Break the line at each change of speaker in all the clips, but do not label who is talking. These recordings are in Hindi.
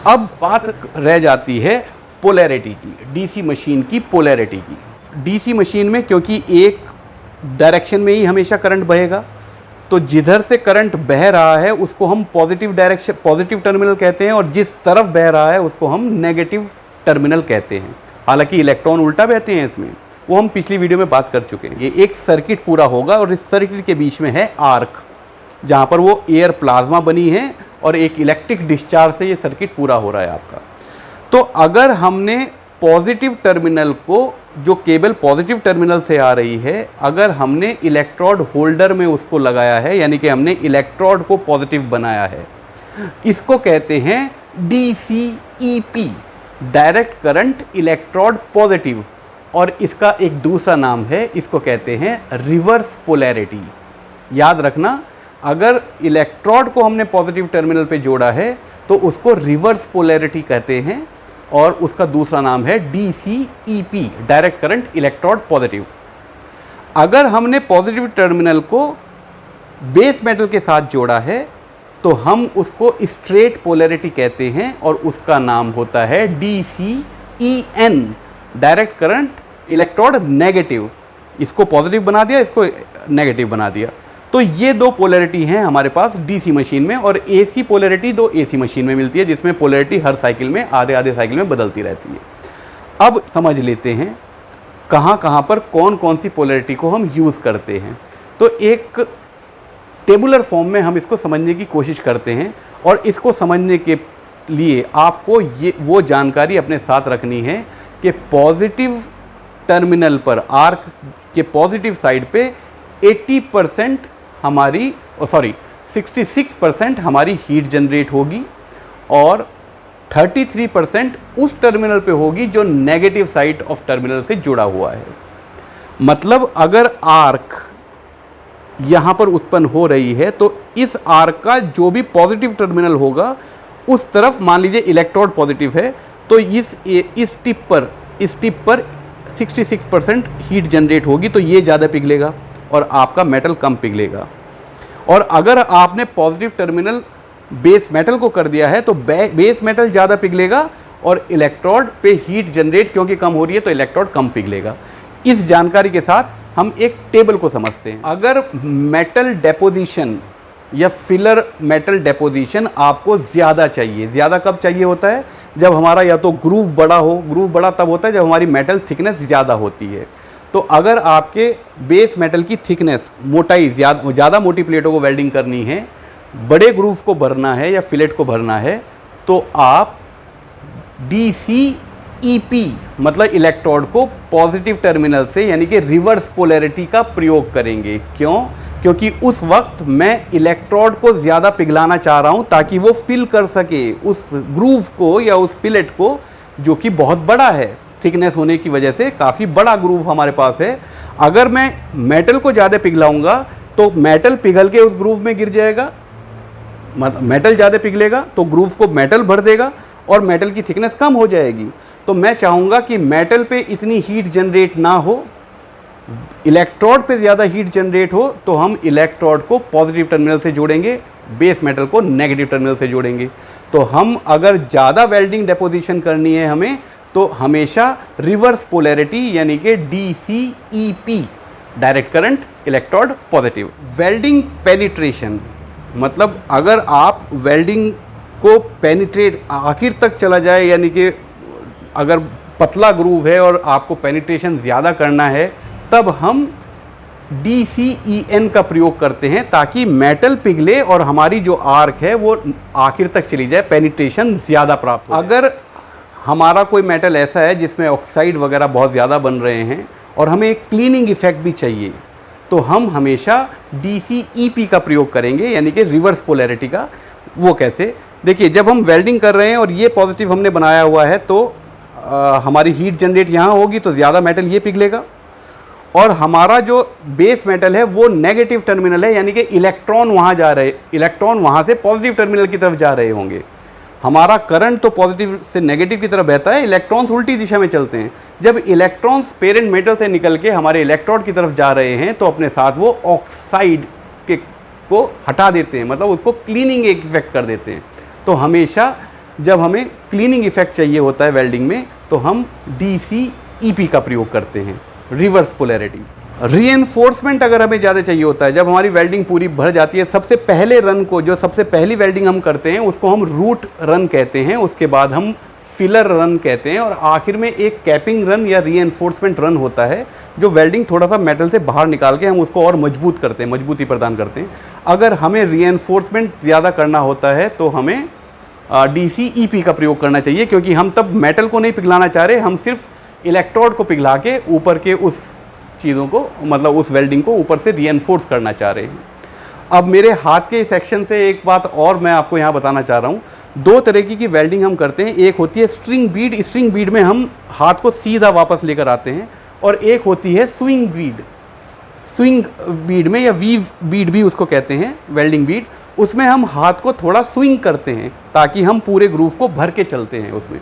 अब बात रह जाती है पोलैरिटी की, डीसी मशीन की पोलैरिटी की। डीसी मशीन में क्योंकि एक डायरेक्शन में ही हमेशा करंट बहेगा, तो जिधर से करंट बह रहा है उसको हम पॉजिटिव टर्मिनल कहते हैं, और जिस तरफ बह रहा है उसको हम नेगेटिव टर्मिनल कहते हैं। हालांकि इलेक्ट्रॉन उल्टा बहते हैं इसमें, वो हम पिछली वीडियो में बात कर चुके हैं। ये एक सर्किट पूरा होगा और इस सर्किट के बीच में है आर्क, जहाँ पर वो एयर प्लाज्मा बनी है और एक इलेक्ट्रिक डिस्चार्ज से ये सर्किट पूरा हो रहा है आपका। तो अगर हमने पॉजिटिव टर्मिनल को, जो केबल पॉजिटिव टर्मिनल से आ रही है, अगर हमने इलेक्ट्रोड होल्डर में उसको लगाया है, यानी कि हमने इलेक्ट्रोड को पॉजिटिव बनाया है, इसको कहते हैं DCEP, direct current electrode positive. और इसका एक दूसरा नाम है, इसको कहते हैं रिवर्स पोलैरिटी। याद रखना, अगर इलेक्ट्रोड को हमने पॉजिटिव टर्मिनल पे जोड़ा है तो उसको रिवर्स पोलैरिटी कहते हैं, और उसका दूसरा नाम है DCEP, direct current electrode positive. अगर हमने पॉजिटिव टर्मिनल को बेस मेटल के साथ जोड़ा है तो हम उसको स्ट्रेट पोलैरिटी कहते हैं, और उसका नाम होता है DCEN, direct current electrode negative. इसको पॉजिटिव बना दिया, इसको नेगेटिव बना दिया। तो ये दो पोलैरिटी हैं हमारे पास डीसी मशीन में, और एसी पोलैरिटी दो एसी मशीन में मिलती है, जिसमें पोलैरिटी हर साइकिल में, आधे आधे साइकिल में बदलती रहती है। अब समझ लेते हैं कहाँ कहाँ पर कौन कौन सी पोलैरिटी को हम यूज़ करते हैं। तो एक टेबुलर फॉर्म में हम इसको समझने की कोशिश करते हैं, और इसको समझने के लिए आपको ये वो जानकारी अपने साथ रखनी है कि पॉजिटिव टर्मिनल पर, आर्क के पॉजिटिव साइड पे 80% हमारी 66% हमारी हीट जनरेट होगी, और 33% उस टर्मिनल पे होगी जो नेगेटिव साइड ऑफ टर्मिनल से जुड़ा हुआ है। मतलब अगर आर्क यहाँ पर उत्पन्न हो रही है तो इस आर्क का जो भी पॉजिटिव टर्मिनल होगा उस तरफ, मान लीजिए इलेक्ट्रोड पॉजिटिव है, तो इस टिप पर 66% हीट जनरेट होगी, तो ये ज़्यादा पिघलेगा और आपका मेटल कम पिघलेगा। और अगर आपने पॉजिटिव टर्मिनल बेस मेटल को कर दिया है तो बेस मेटल ज़्यादा पिघलेगा, और इलेक्ट्रोड पे हीट जनरेट क्योंकि कम हो रही है तो इलेक्ट्रोड कम पिघलेगा। इस जानकारी के साथ हम एक टेबल को समझते हैं। अगर मेटल डेपोजिशन या फिलर मेटल डेपोजिशन आपको ज़्यादा चाहिए, ज़्यादा कब चाहिए होता है? जब हमारा या तो ग्रूव बड़ा हो, ग्रूव बड़ा तब होता है जब हमारी मेटल थिकनेस ज़्यादा होती है। तो अगर आपके बेस मेटल की थिकनेस, मोटाई, ज़्यादा मोटी प्लेटों को वेल्डिंग करनी है, बड़े ग्रूव को भरना है या फिलेट को भरना है, तो आप DCEP मतलब इलेक्ट्रोड को पॉजिटिव टर्मिनल से, यानी कि रिवर्स पोलैरिटी का प्रयोग करेंगे। क्यों? क्योंकि उस वक्त मैं इलेक्ट्रोड को ज़्यादा पिघलाना चाह रहा हूँ ताकि वो फिल कर सके उस ग्रूव को या उस फिलेट को, जो कि बहुत बड़ा है, थिकनेस होने की वजह से काफ़ी बड़ा ग्रूव हमारे पास है। अगर मैं मेटल को ज़्यादा पिघलाऊंगा तो मेटल पिघल के उस ग्रूव में गिर जाएगा, मेटल ज़्यादा पिघलेगा तो ग्रूव को मेटल भर देगा और मेटल की थिकनेस कम हो जाएगी। तो मैं चाहूँगा कि मेटल पे इतनी हीट जनरेट ना हो, इलेक्ट्रोड पे ज़्यादा हीट जनरेट हो, तो हम इलेक्ट्रोड को पॉजिटिव टर्मिनल से जोड़ेंगे, बेस मेटल को नेगेटिव टर्मिनल से जोड़ेंगे। तो हम अगर ज़्यादा वेल्डिंग डेपोजिशन करनी है हमें, तो हमेशा रिवर्स पोलैरिटी यानी कि DCEP, direct current electrode positive. Welding penetration मतलब अगर आप वेल्डिंग को पेनिट्रेट आखिर तक चला जाए, यानी कि अगर पतला ग्रूव है और आपको पेनिट्रेशन ज़्यादा करना है, तब हम DCEN का प्रयोग करते हैं ताकि मेटल पिघले और हमारी जो आर्क है वो आखिर तक चली जाए, पेनिट्रेशन ज़्यादा प्राप्त हो। अगर हमारा कोई मेटल ऐसा है जिसमें ऑक्साइड वगैरह बहुत ज़्यादा बन रहे हैं और हमें एक क्लीनिंग इफेक्ट भी चाहिए, तो हम हमेशा DCEP का प्रयोग करेंगे, यानी कि रिवर्स पोलैरिटी का। वो कैसे? देखिए, जब हम वेल्डिंग कर रहे हैं और ये पॉजिटिव हमने बनाया हुआ है, तो हमारी हीट जनरेट यहाँ होगी तो ज़्यादा मेटल ये पिघलेगा, और हमारा जो बेस मेटल है वो नेगेटिव टर्मिनल है, यानी कि इलेक्ट्रॉन वहाँ जा रहे, इलेक्ट्रॉन वहाँ से पॉजिटिव टर्मिनल की तरफ जा रहे होंगे। हमारा करंट तो पॉजिटिव से नेगेटिव की तरफ बहता है, इलेक्ट्रॉन्स उल्टी दिशा में चलते हैं। जब इलेक्ट्रॉन्स पेरेंट मेटल से निकल के हमारे इलेक्ट्रोड की तरफ जा रहे हैं तो अपने साथ वो ऑक्साइड को हटा देते हैं, मतलब उसको क्लीनिंग इफेक्ट कर देते हैं। तो हमेशा जब हमें क्लीनिंग इफेक्ट चाहिए होता है वेल्डिंग में, तो हम DCEP का प्रयोग करते हैं, रिवर्स पोलैरिटी। रीएनफोर्समेंट अगर हमें ज़्यादा चाहिए होता है, जब हमारी वेल्डिंग पूरी भर जाती है, सबसे पहले रन को, जो सबसे पहली वेल्डिंग हम करते हैं उसको हम रूट रन कहते हैं, उसके बाद हम फिलर रन कहते हैं, और आखिर में एक कैपिंग रन या रीएनफोर्समेंट रन होता है, जो वेल्डिंग थोड़ा सा मेटल से बाहर निकाल के हम उसको और मजबूत करते हैं, मजबूती प्रदान करते हैं। अगर हमें रीएनफोर्समेंट ज़्यादा करना होता है तो हमें DCEP का प्रयोग करना चाहिए, क्योंकि हम तब मेटल को नहीं पिघलाना चाह रहे, हम सिर्फ इलेक्ट्रोड को पिघला के ऊपर के उस चीज़ों को, मतलब उस वेल्डिंग को ऊपर से रीएनफोर्स करना चाह रहे हैं। अब मेरे हाथ के सेक्शन से एक बात और मैं आपको यहाँ बताना चाह रहा हूँ। दो तरीके की वेल्डिंग हम करते हैं, एक होती है स्ट्रिंग बीड, स्ट्रिंग बीड में हम हाथ को सीधा वापस लेकर आते हैं, और एक होती है स्विंग बीड। स्विंग बीड में, या वीव बीड भी उसको कहते हैं, वेल्डिंग बीड, उसमें हम हाथ को थोड़ा स्विंग करते हैं ताकि हम पूरे ग्रूव को भर के चलते हैं उसमें।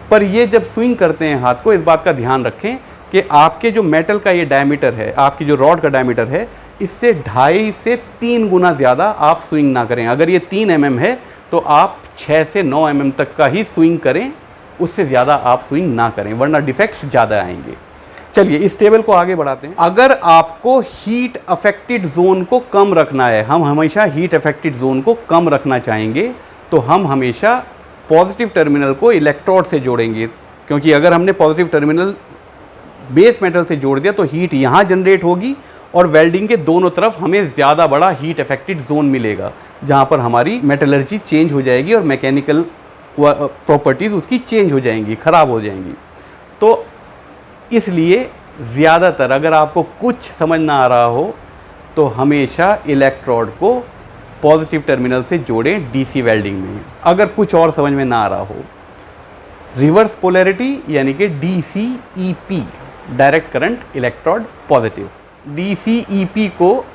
पर ये जब स्विंग करते हैं हाथ को, इस बात का ध्यान रखें कि आपके जो मेटल का ये डायमीटर है, आपकी जो रॉड का डायमीटर है, इससे 2.5 से 3 गुना ज़्यादा आप स्विंग ना करें। अगर ये 3 mm है तो आप 6 से 9 mm तक का ही स्विंग करें, उससे ज़्यादा आप स्विंग ना करें, वरना डिफेक्ट्स ज़्यादा आएंगे। चलिए इस टेबल को आगे बढ़ाते हैं। अगर आपको हीट अफेक्टेड जोन को कम रखना है, हम हमेशा हीट अफेक्टेड जोन को कम रखना चाहेंगे, तो हम हमेशा पॉजिटिव टर्मिनल को इलेक्ट्रोड से जोड़ेंगे, क्योंकि अगर हमने पॉजिटिव टर्मिनल बेस मेटल से जोड़ दिया तो हीट यहाँ जनरेट होगी और वेल्डिंग के दोनों तरफ हमें ज़्यादा बड़ा हीट अफेक्टेड जोन मिलेगा, जहाँ पर हमारी मेटलर्जी चेंज हो जाएगी और मैकेनिकल प्रॉपर्टीज़ उसकी चेंज हो जाएंगी, ख़राब हो जाएंगी। तो इसलिए ज़्यादातर अगर आपको कुछ समझ ना आ रहा हो तो हमेशा इलेक्ट्रोड को पॉजिटिव टर्मिनल से जोड़ें डीसी वेल्डिंग में। अगर कुछ और समझ में ना आ रहा हो, रिवर्स पोलैरिटी यानी कि DCEP, direct current electrode positive. DCEP को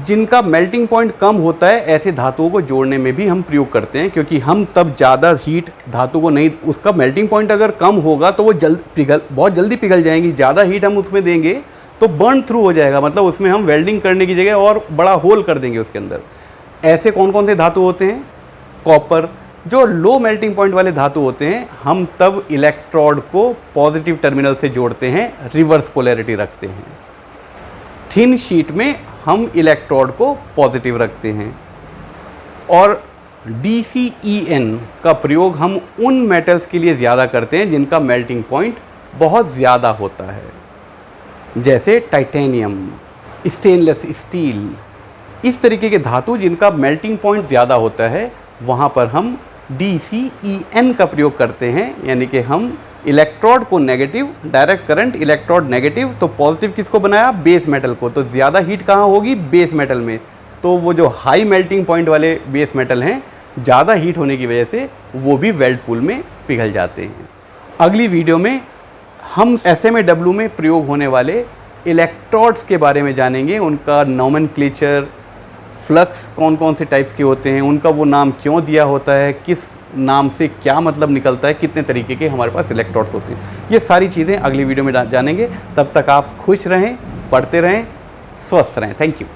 जिनका मेल्टिंग पॉइंट कम होता है, ऐसे धातुओं को जोड़ने में भी हम प्रयोग करते हैं, क्योंकि हम तब ज़्यादा हीट धातु को नहीं, उसका मेल्टिंग पॉइंट अगर कम होगा तो वो बहुत जल्दी पिघल जाएंगी। ज़्यादा हीट हम उसमें देंगे तो बर्न थ्रू हो जाएगा, मतलब उसमें हम वेल्डिंग करने की जगह और बड़ा होल कर देंगे उसके अंदर। ऐसे कौन कौन से धातु होते हैं? कॉपर, जो लो मेल्टिंग पॉइंट वाले धातु होते हैं, हम तब इलेक्ट्रोड को पॉजिटिव टर्मिनल से जोड़ते हैं, रिवर्स पोलैरिटी रखते हैं। थिन शीट में हम इलेक्ट्रोड को पॉजिटिव रखते हैं। और DCEN का प्रयोग हम उन मेटल्स के लिए ज़्यादा करते हैं जिनका मेल्टिंग पॉइंट बहुत ज़्यादा होता है, जैसे टाइटेनियम, स्टेनलेस स्टील, इस तरीके के धातु जिनका मेल्टिंग पॉइंट ज़्यादा होता है, वहाँ पर हम DCEN का प्रयोग करते हैं, यानी कि हम इलेक्ट्रोड को negative, direct current electrode negative, तो पॉजिटिव किसको बनाया? बेस मेटल को। तो ज़्यादा हीट कहाँ होगी? बेस मेटल में। तो वो जो हाई मेल्टिंग पॉइंट वाले बेस मेटल हैं, ज़्यादा हीट होने की वजह से वो भी वेल्ड पूल में पिघल जाते हैं। अगली वीडियो में हम SMAW में प्रयोग होने वाले इलेक्ट्रोड्स के बारे में जानेंगे, उनका नोमेनक्लेचर, फ्लक्स कौन कौन से टाइप्स के होते हैं, उनका वो नाम क्यों दिया होता है, किस नाम से क्या मतलब निकलता है, कितने तरीके के हमारे पास इलेक्ट्रोड्स होते हैं, ये सारी चीज़ें अगली वीडियो में जानेंगे। तब तक आप खुश रहें, पढ़ते रहें, स्वस्थ रहें। Thank you.